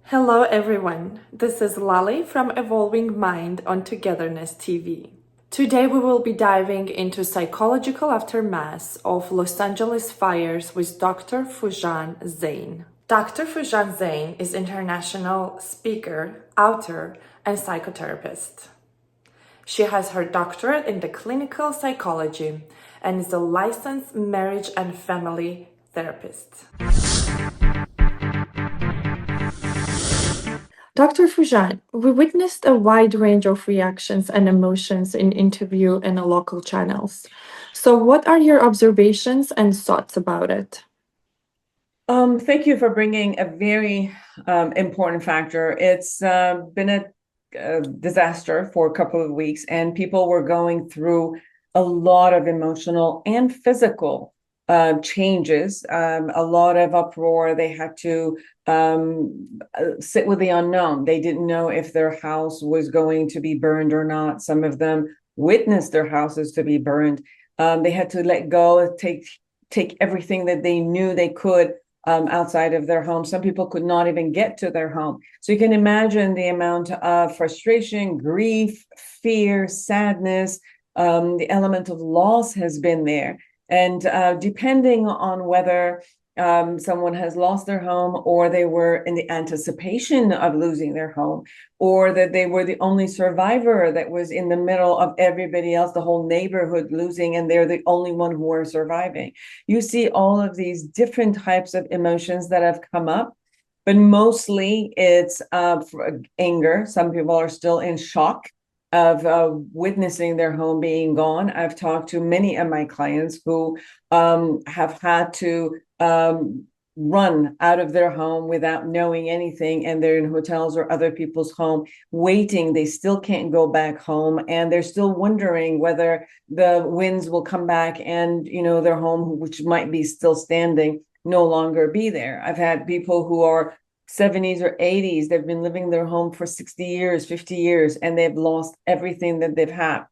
Hello everyone, this is Lali from Evolving Mind on Togetherness TV. Today we will be diving into psychological aftermath of Los Angeles fires with Dr. Foojan Zeine. Dr. Foojan Zeine is international speaker, author, and psychotherapist. She has her doctorate in the clinical psychology and is a licensed marriage and family therapist. Dr. Foojan, we witnessed a wide range of reactions and emotions in interview and local channels. So, what are your observations and thoughts about it? Thank you for bringing a very important factor. It's been a disaster for a couple of weeks, and people were going through a lot of emotional and physical changes, a lot of uproar. They had to sit with the unknown. They didn't know if their house was going to be burned or not. Some of them witnessed their houses to be burned. They had to let go, take everything that they knew they could outside of their home. Some people could not even get to their home. So you can imagine the amount of frustration, grief, fear, sadness, the element of loss has been there. And depending on whether someone has lost their home, or they were in the anticipation of losing their home, or that they were the only survivor that was in the middle of everybody else, the whole neighborhood losing, and they're the only one who are surviving. You see all of these different types of emotions that have come up, but mostly it's anger. Some people are still in shock of witnessing their home being gone. I've talked to many of my clients who have had to run out of their home without knowing anything, and they're in hotels or other people's home waiting. They still can't go back home, and they're still wondering whether the winds will come back and their home, which might be still standing, no longer be there. I've had people who are 70s or 80s, they've been living their home for 60 years, 50 years, and they've lost everything that they've had.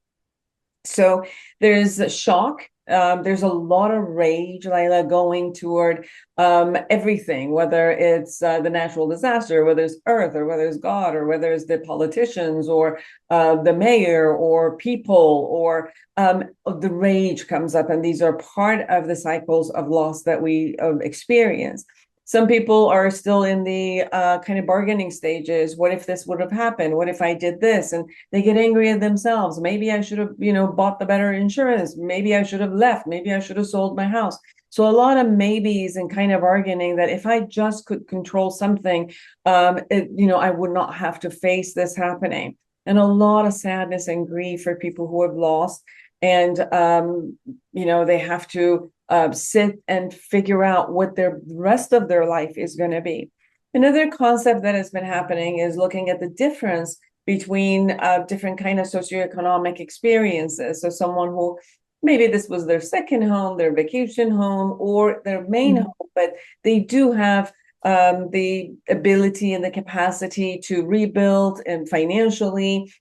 So there's a shock. There's a lot of rage, Layla, going toward everything, whether it's the natural disaster, whether it's Earth, or whether it's God, or whether it's the politicians, or the mayor, or people, or the rage comes up. And these are part of the cycles of loss that we experience. Some people are still in the kind of bargaining stages. What if this would have happened? What if I did this? And they get angry at themselves. Maybe I should have, bought the better insurance. Maybe I should have left. Maybe I should have sold my house. So a lot of maybes and kind of arguing that if I just could control something, I would not have to face this happening. And a lot of sadness and grief for people who have lost. And, they have to sit and figure out what their rest of their life is going to be. Another concept that has been happening is looking at the difference between different kind of socioeconomic experiences. So someone who maybe this was their second home, their vacation home, or their main home, but they do have the ability and the capacity to rebuild and financially,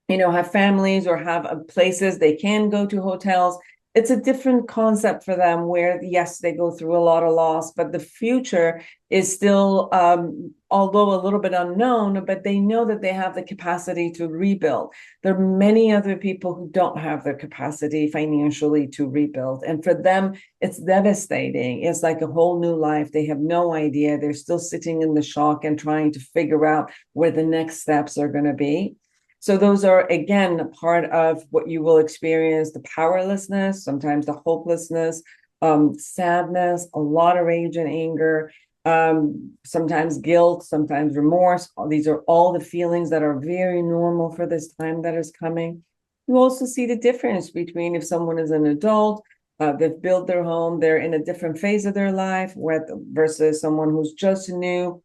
have families or have places they can go to, hotels. It's a different concept for them where, yes, they go through a lot of loss, but the future is still, although a little bit unknown, but they know that they have the capacity to rebuild. There are many other people who don't have the capacity financially to rebuild. And for them, it's devastating. It's like a whole new life. They have no idea. They're still sitting in the shock and trying to figure out where the next steps are going to be. So those are, again, part of what you will experience: the powerlessness, sometimes the hopelessness, sadness, a lot of rage and anger, sometimes guilt, sometimes remorse. These are all the feelings that are very normal for this time that is coming. You also see the difference between if someone is an adult, they've built their home, they're in a different phase of their life, versus someone who's just new.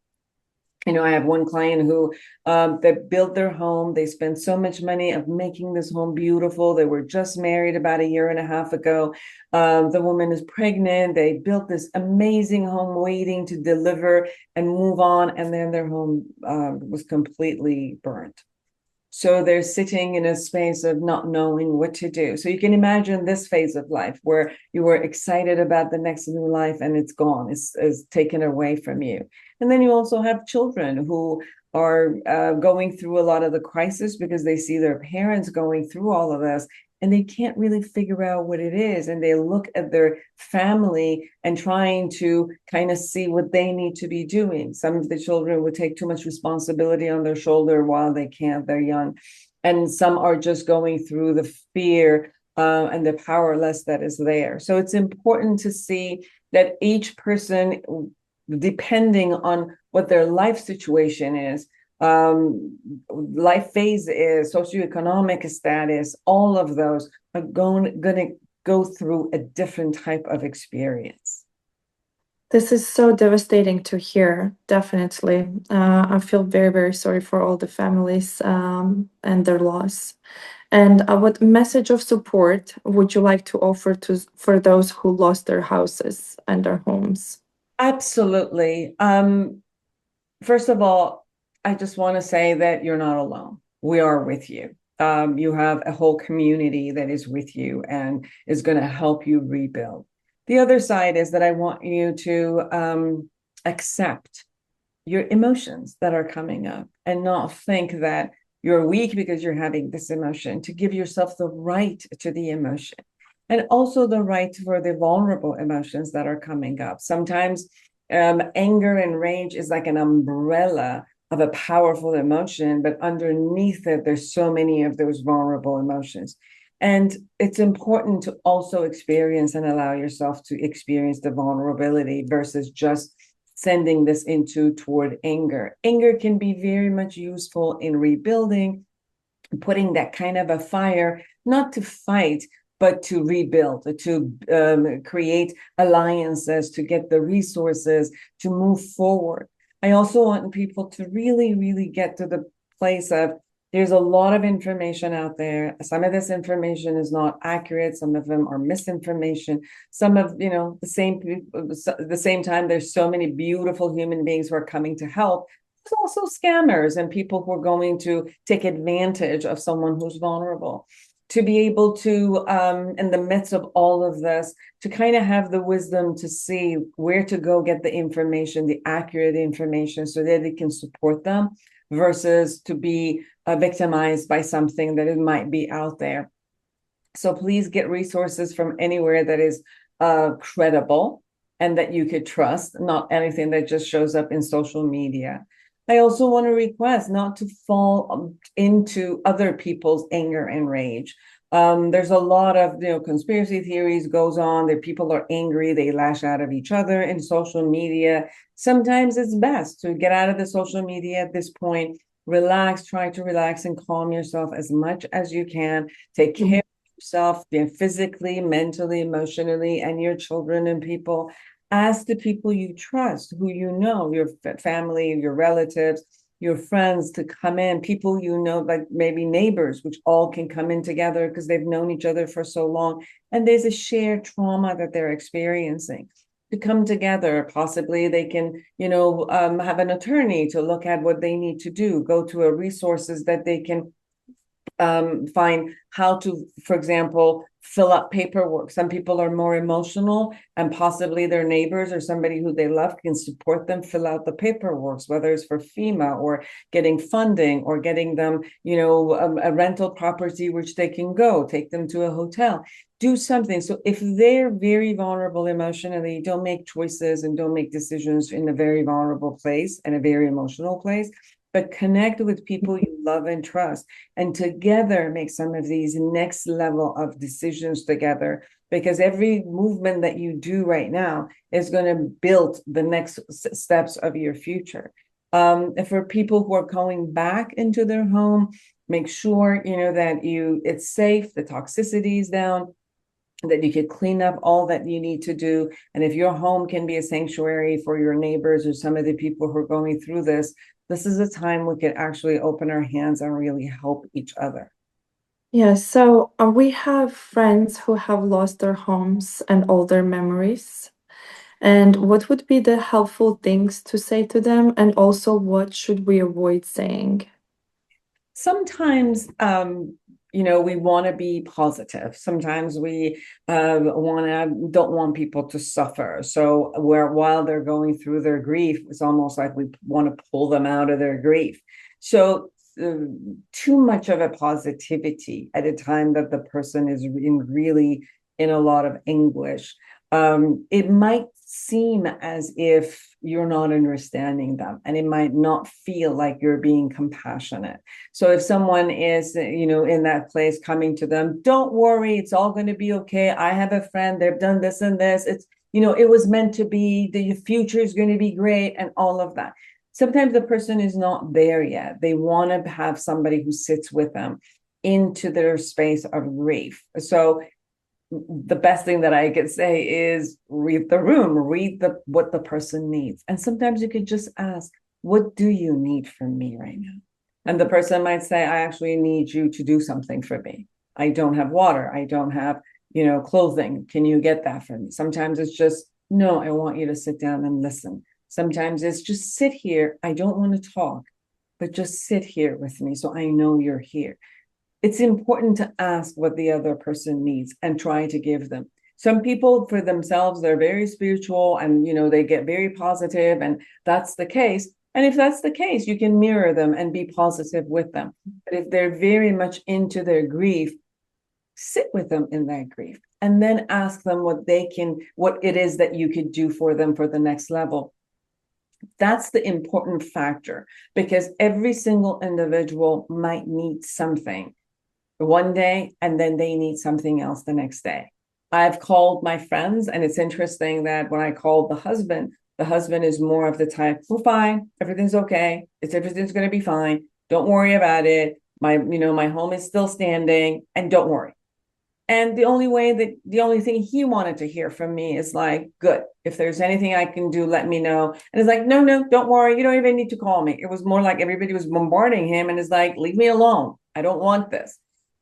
I have one client who they built their home. They spent so much money of making this home beautiful. They were just married about a year and a half ago. The woman is pregnant. They built this amazing home waiting to deliver and move on. And then their home was completely burnt. So they're sitting in a space of not knowing what to do. So you can imagine this phase of life where you were excited about the next new life and it's gone, it's taken away from you. And then you also have children who are going through a lot of the crisis because they see their parents going through all of this and they can't really figure out what it is. And they look at their family and trying to kind of see what they need to be doing. Some of the children would take too much responsibility on their shoulder while they can't, they're young. And some are just going through the fear and the powerless that is there. So it's important to see that each person, depending on what their life situation is, life phase is, socioeconomic status, all of those are going to go through a different type of experience. This is so devastating to hear, definitely. I feel very, very sorry for all the families and their loss. And what message of support would you like to offer for those who lost their houses and their homes? Absolutely. First of all, I just want to say that you're not alone. We are with you. You have a whole community that is with you and is going to help you rebuild. The other side is that I want you to accept your emotions that are coming up and not think that you're weak because you're having this emotion, to give yourself the right to the emotion and also the right for the vulnerable emotions that are coming up. Sometimes anger and rage is like an umbrella of a powerful emotion, but underneath it, there's so many of those vulnerable emotions. And it's important to also experience and allow yourself to experience the vulnerability versus just sending this into toward anger. Anger can be very much useful in rebuilding, putting that kind of a fire, not to fight, but to rebuild, to create alliances, to get the resources, to move forward. I also want people to really, really get to the place of there's a lot of information out there. Some of this information is not accurate. Some of them are misinformation. Some of, the same time, there's so many beautiful human beings who are coming to help. There's also scammers and people who are going to take advantage of someone who's vulnerable. To be able to, in the midst of all of this, to kind of have the wisdom to see where to go get the information, the accurate information, so that it can support them versus to be victimized by something that it might be out there. So please get resources from anywhere that is credible and that you could trust, not anything that just shows up in social media. I also want to request not to fall into other people's anger and rage. There's a lot of conspiracy theories goes on that people are angry, they lash out at each other in social media. Sometimes it's best to get out of the social media at this point, relax, try to relax and calm yourself as much as you can. Take care of yourself, physically, mentally, emotionally, and your children and people. Ask the people you trust, who you know, your family, your relatives, your friends to come in, people like maybe neighbors, which all can come in together because they've known each other for so long. And there's a shared trauma that they're experiencing to come together. Possibly they can, have an attorney to look at what they need to do, go to a resources that they can find how to, for example, fill up paperwork. Some people are more emotional and possibly their neighbors or somebody who they love can support them fill out the paperwork, whether it's for FEMA or getting funding or getting them, a rental property which they can go, take them to a hotel, do something. So if they're very vulnerable emotionally, don't make choices and don't make decisions in a very vulnerable place and a very emotional place, but connect with people you love and trust, and together make some of these next level of decisions together, because every movement that you do right now is going to build the next steps of your future. For people who are going back into their home, make sure, that it's safe, the toxicity is down, that you could clean up all that you need to do. And if your home can be a sanctuary for your neighbors or some of the people who are going through this is a time we could actually open our hands and really help each other. Yeah, so we have friends who have lost their homes and all their memories. And what would be the helpful things to say to them? And also, what should we avoid saying? sometimes we want to be positive. Sometimes we don't want people to suffer. So while they're going through their grief, it's almost like we want to pull them out of their grief. So too much of a positivity at a time that the person is really in a lot of anguish, it might seem as if you're not understanding them, and it might not feel like you're being compassionate. So if someone is, in that place, coming to them, don't worry, it's all going to be okay. I have a friend, they've done this and this. It's, it was meant to be, the future is going to be great, and all of that. Sometimes the person is not there yet. They want to have somebody who sits with them into their space of grief. So the best thing that I could say is read the room, read what the person needs. And sometimes you could just ask, what do you need from me right now? And the person might say, I actually need you to do something for me. I don't have water. I don't have, clothing. Can you get that for me? Sometimes it's just, no, I want you to sit down and listen. Sometimes it's just sit here. I don't want to talk, but just sit here with me so I know you're here. It's important to ask what the other person needs and try to give them. Some people for themselves, they're very spiritual and, they get very positive, and that's the case. And if that's the case, you can mirror them and be positive with them. But if they're very much into their grief, sit with them in that grief and then ask them what it is that you could do for them for the next level. That's the important factor, because every single individual might need something one day and then they need something else the next day. I've called my friends, and it's interesting that when I called the husband is more of the type, we're fine, everything's okay, everything's going to be fine, don't worry about it, my home is still standing, and don't worry. And the only thing he wanted to hear from me is like, good, if there's anything I can do, let me know. And it's like, no, don't worry, you don't even need to call me. It was more like everybody was bombarding him, and it's like, leave me alone, I don't want this.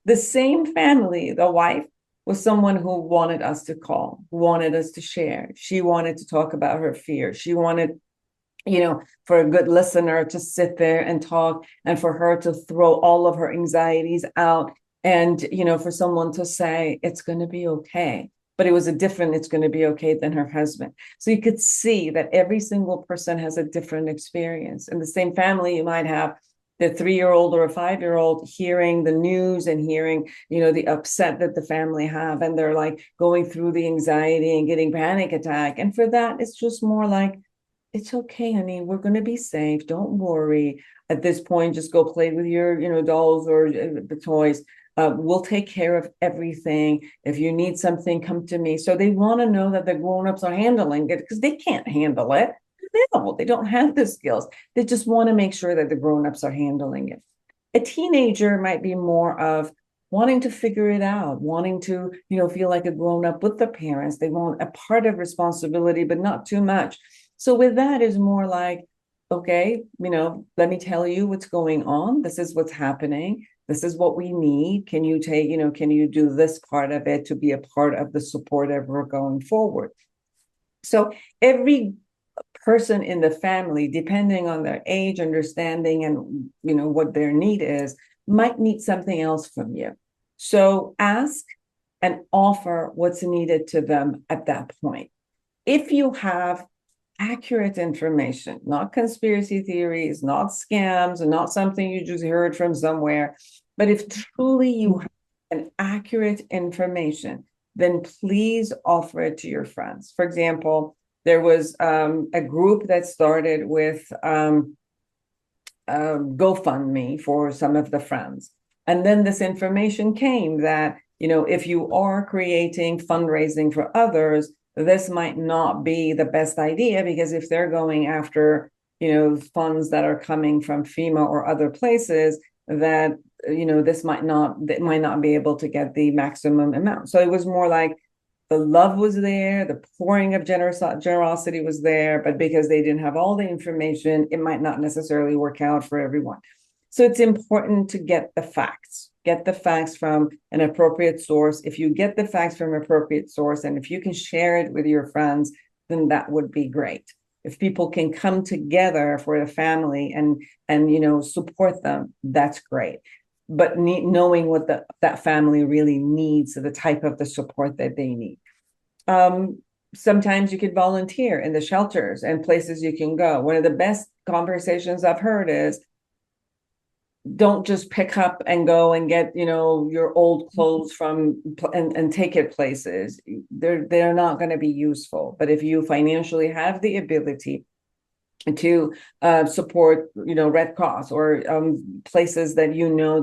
The same family, the wife, was someone who wanted us to call, wanted us to share. She wanted to talk about her fear. She wanted, for a good listener to sit there and talk, and for her to throw all of her anxieties out, and, for someone to say, it's going to be okay. But it was a different, it's going to be okay, than her husband. So you could see that every single person has a different experience. In the same family, you might have the 3-year-old or a 5-year-old hearing the news and hearing, the upset that the family have, and they're like going through the anxiety and getting panic attack. And for that, it's just more like, it's okay, honey, we're going to be safe. Don't worry. At this point, just go play with your, dolls or the toys. We'll take care of everything. If you need something, come to me. So they want to know that the grown-ups are handling it, because they can't handle it. They don't have the skills. They just want to make sure that the grown-ups are handling it. A teenager might be more of wanting to figure it out, wanting to, feel like a grown-up with the parents. They want a part of responsibility, but not too much. So with that is more like, okay, let me tell you what's going on. This is what's happening. This is what we need. Can you can you do this part of it to be a part of the support as we're going forward? So every person in the family, depending on their age, understanding, and what their need is, might need something else from you. So ask and offer what's needed to them at that point. If you have accurate information, not conspiracy theories, not scams, and not something you just heard from somewhere, but if truly you have an accurate information, then please offer it to your friends. For example, there was a group that started with GoFundMe for some of the friends. And then this information came that, if you are creating fundraising for others, this might not be the best idea, because if they're going after, funds that are coming from FEMA or other places, that, this might not be able to get the maximum amount. So it was more like, the love was there, the pouring of generosity was there, but because they didn't have all the information, it might not necessarily work out for everyone. So it's important to get the facts from an appropriate source. If you get the facts from an appropriate source, and if you can share it with your friends, then that would be great. If people can come together for the family and support them, that's great. But knowing what that family really needs, so the type of the support that they need. Sometimes you could volunteer in the shelters and places you can go. One of the best conversations I've heard is, don't just pick up and go and get your old clothes from and take it places. They're not going to be useful. But if you financially have the ability to support Red Cross or places that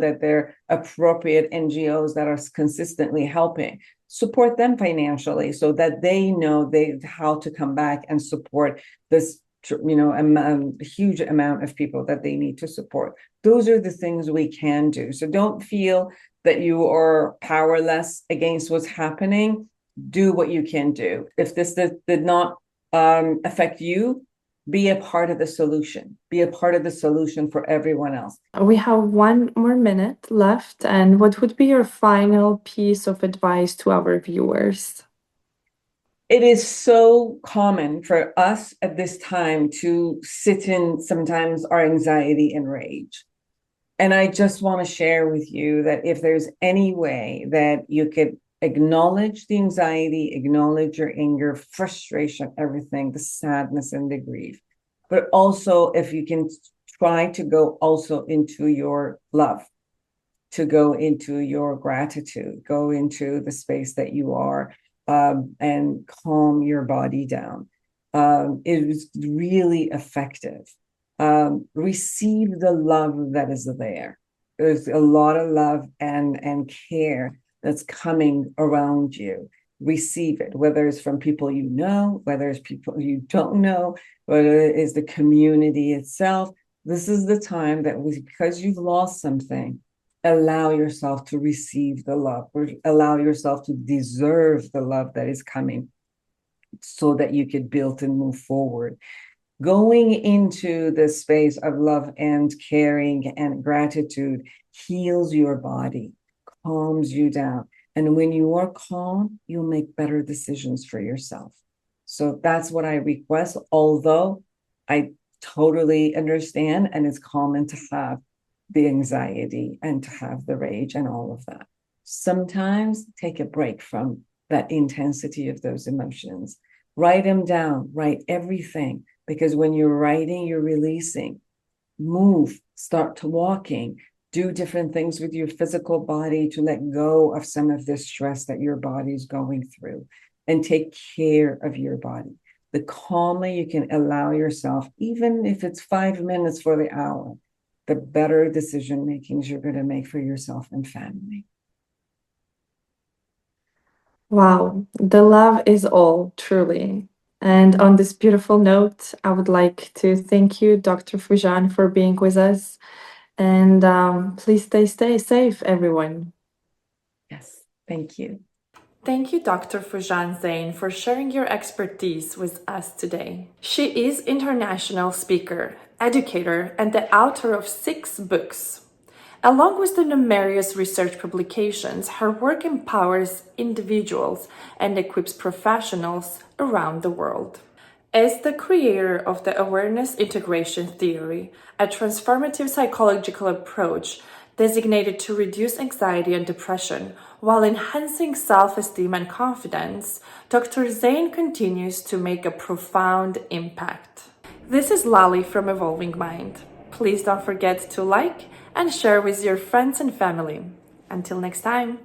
that they're appropriate NGOs that are consistently helping, support them financially so that they know how to come back and support this huge amount of people that they need to support. Those are the things we can do. So don't feel that you are powerless against what's happening. Do what you can do. If this did not affect you, be a part of the solution. Be a part of the solution for everyone else. We have 1 more minute left. And what would be your final piece of advice to our viewers? It is so common for us at this time to sit in sometimes our anxiety and rage. And I just want to share with you that if there's any way that you could acknowledge the anxiety, acknowledge your anger, frustration, everything, the sadness and the grief, but also if you can try to go also into your love, to go into your gratitude, go into the space that you are, and calm your body down. It was really effective. Receive the love that is there. There's a lot of love and care that's coming around you. Receive it, whether it's from people you know, whether it's people you don't know, whether it is the community itself. This is the time that because you've lost something, allow yourself to receive the love, or allow yourself to deserve the love that is coming so that you could build and move forward. Going into the space of love and caring and gratitude heals your body, calms you down. And when you are calm, you'll make better decisions for yourself. So that's what I request, although I totally understand, and it's common to have the anxiety and to have the rage and all of that. Sometimes take a break from that intensity of those emotions. Write them down, write everything, because when you're writing, you're releasing. Move, start to walking, do different things with your physical body to let go of some of this stress that your body is going through, and take care of your body. The calmer you can allow yourself, even if it's 5 minutes for the hour, the better decision makings you're going to make for yourself and family. Wow, the love is all, truly. And on this beautiful note, I would like to thank you, Dr. Foojan, for being with us. And please stay safe, everyone. Yes, thank you. Thank you, Dr. Foojan Zeine, for sharing your expertise with us today. She is international speaker, educator, and the author of 6 books. Along with the numerous research publications, her work empowers individuals and equips professionals around the world. As the creator of the Awareness Integration Theory, a transformative psychological approach designated to reduce anxiety and depression while enhancing self-esteem and confidence, Dr. Zeine continues to make a profound impact. This is Lali from Evolving Mind. Please don't forget to like and share with your friends and family. Until next time.